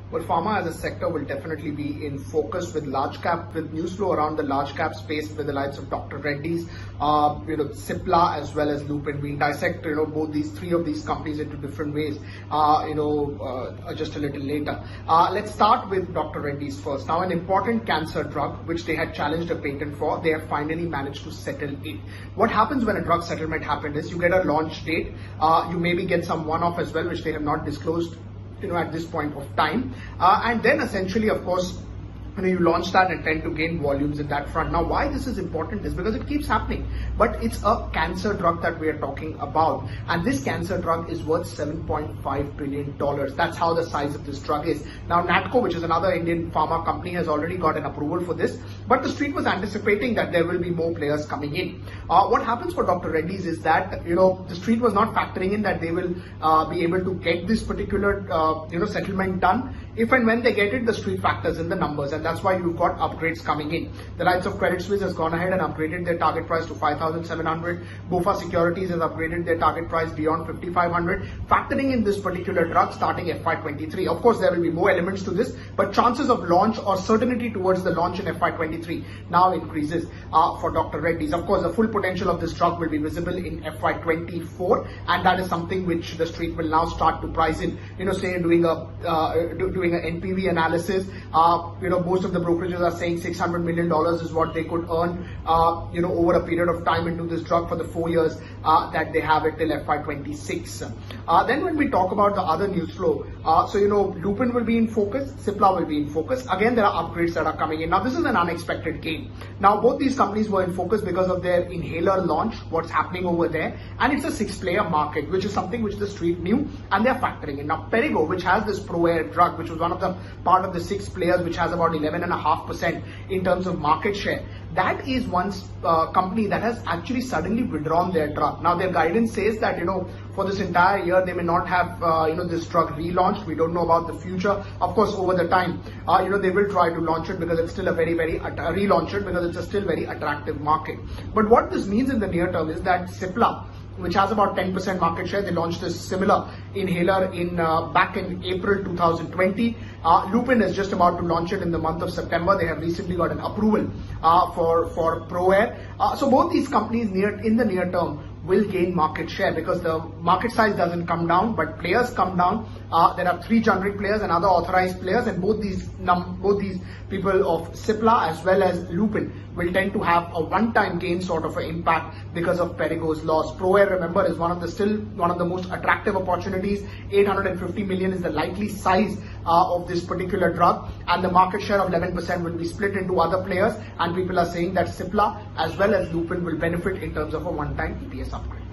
Well, pharma as a sector will definitely be in focus with large cap, with news flow around the large cap space with the likes of Dr.Reddy's, Cipla as well as Lupin. We dissect, both three of these companies into different ways, just a little later. Let's start with Dr.Reddy's first. Now, an important cancer drug, which they had challenged a patent for, they have finally managed to settle it. What happens when a drug settlement happens is you get a launch date, you maybe get some one-off as well, which they have not disclosed at this point of time, and then essentially, of course, you launch that and tend to gain volumes in that front. Now, why this is important is because it keeps happening, but it's a cancer drug that we are talking about, and this cancer drug is worth $7.5 billion. That's how the size of this drug is. Now, Natco, which is another Indian pharma company, has already got an approval for this, but the street was anticipating that there will be more players coming in. What happens for Dr.Reddy's is that, the street was not factoring in that they will be able to get this particular, settlement done. If and when they get it, the street factors in the numbers, and that's why you've got upgrades coming in. The likes of Credit Suisse has gone ahead and upgraded their target price to 5,700. BofA Securities has upgraded their target price beyond 5,500, factoring in this particular drug starting FY23. Of course, there will be more elements to this, but chances of launch or certainty towards the launch in FY23 now increases for Dr.Reddy's. Of course, the full potential of this drug will be visible in FY24, and that is something which the street will now start to price in. Say doing an NPV analysis, most of the brokerages are saying $600 million is what they could earn, over a period of time into this drug for the 4 years that they have it till FY26. Then when we talk about the other news flow, Lupin will be in focus, Cipla will be in focus. Again, there are upgrades that are coming in. Now, this is an unexpected gain. Now, both these companies were in focus because of their inhaler launch, what's happening over there, and it's a 6-player market, which is something which the street knew, and they're factoring in. Now, Perrigo, which has this gProAir drug, which was one of the part of the 6 players, which has about 11.5% in terms of market share. That is one company that has actually suddenly withdrawn their drug. Now, their guidance says that, for this entire year, they may not have, this drug relaunched. We don't know about the future. Of course, over the time, they will try to launch it because it's still a relaunch it because it's a still very attractive market. But what this means in the near term is that Cipla, which has about 10% market share, they launched this similar inhaler back in April 2020. Lupin is just about to launch it in the month of September. They have recently got an approval for ProAir. So both these companies in the near term will gain market share because the market size doesn't come down, but players come down. There are 3 generic players and other authorized players, and both these people of Cipla as well as Lupin will tend to have a one-time gain sort of an impact because of Perrigo's loss. ProAir, remember, is one of the most attractive opportunities. 850 million is the likely size of this particular drug, and the market share of 11% will be split into other players, and people are saying that Cipla as well as Lupin will benefit in terms of a one-time EPS upgrade.